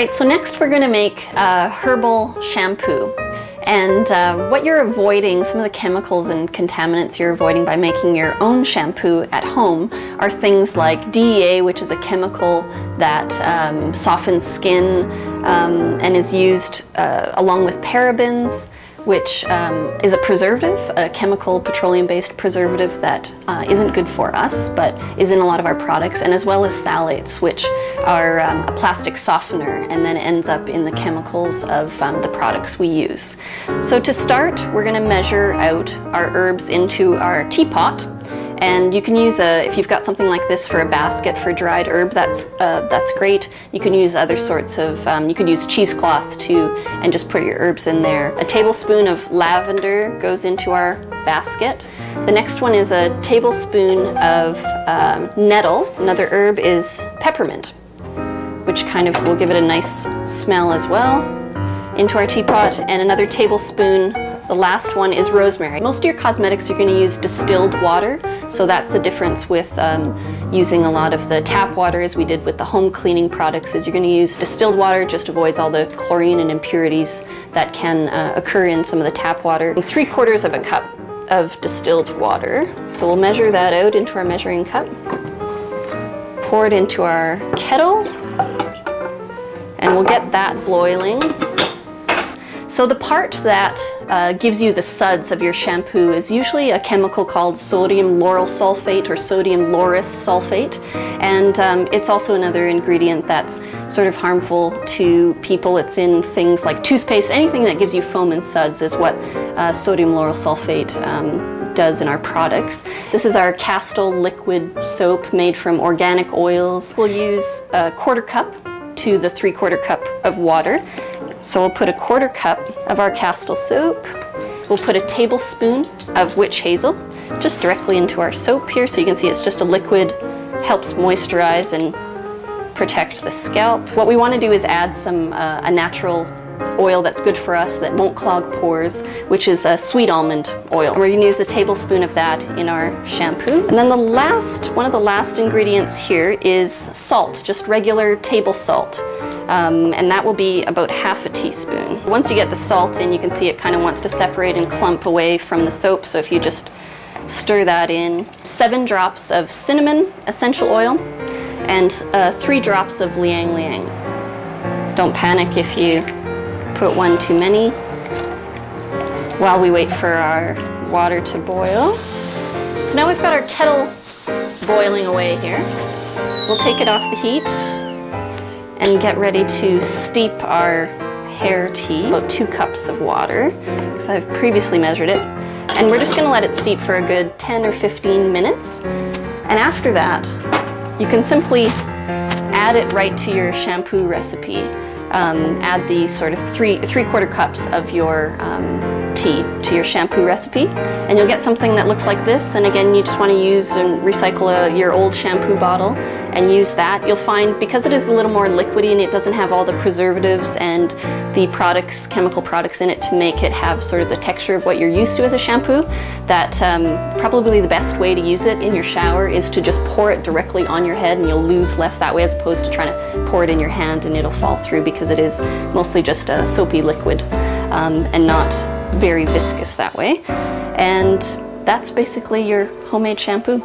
Alright, so next we're going to make herbal shampoo. And what you're avoiding, some of the chemicals and contaminants you're avoiding by making your own shampoo at home are things like DEA, which is a chemical that softens skin and is used along with parabens, which is a preservative, a chemical petroleum-based preservative that isn't good for us, but is in a lot of our products, and as well as phthalates, which are a plastic softener and then ends up in the chemicals of the products we use. So to start, we're going to measure out our herbs into our teapot. And you can use if you've got something like this for a basket for dried herb, that's great. You can use other sorts of, you could use cheesecloth too, and just put your herbs in there. A tablespoon of lavender goes into our basket. The next one is a tablespoon of nettle. Another herb is peppermint, which kind of will give it a nice smell as well, into our teapot. And another tablespoon, the last one, is rosemary. Most of your cosmetics you're going to use distilled water, so that's the difference with using a lot of the tap water, as we did with the home cleaning products, is you're going to use distilled water. Just avoids all the chlorine and impurities that can occur in some of the tap water. 3/4 of a cup of distilled water. So we'll measure that out into our measuring cup. Pour it into our kettle, and we'll get that boiling. So the part that gives you the suds of your shampoo is usually a chemical called sodium lauryl sulfate or sodium laureth sulfate, and it's also another ingredient that's sort of harmful to people. It's in things like toothpaste. Anything that gives you foam and suds is what sodium lauryl sulfate does in our products. This is our Castile liquid soap made from organic oils. We'll use a 1/4 cup to the 3/4 cup of water. So we'll put a 1/4 cup of our Castile soap. We'll put a tablespoon of witch hazel just directly into our soap here, so you can see it's just a liquid, helps moisturize and protect the scalp. What we want to do is add some a natural oil that's good for us, that won't clog pores, which is a sweet almond oil. We're going to use a tablespoon of that in our shampoo. And then one of the last ingredients here is salt, just regular table salt. And that will be about 1/2 teaspoon. Once you get the salt in, you can see it kind of wants to separate and clump away from the soap, so if you just stir that in. 7 drops of cinnamon essential oil and 3 drops of liang liang. Don't panic if you put one too many. While we wait for our water to boil. So now we've got our kettle boiling away here. We'll take it off the heat and get ready to steep our hair tea. About 2 cups of water, because I've previously measured it. And we're just going to let it steep for a good 10 or 15 minutes. And after that, you can simply add it right to your shampoo recipe. Add the sort of 3/4 cups of your tea to your shampoo recipe, and you'll get something that looks like this. And again, you just want to use and recycle your old shampoo bottle and use that. You'll find, because it is a little more liquidy and it doesn't have all the preservatives and the products, chemical products in it to make it have sort of the texture of what you're used to as a shampoo, that probably the best way to use it in your shower is to just pour it directly on your head, and you'll lose less that way, as opposed to trying to pour it in your hand and it'll fall through, because it is mostly just a soapy liquid and not very viscous that way. And that's basically your homemade shampoo.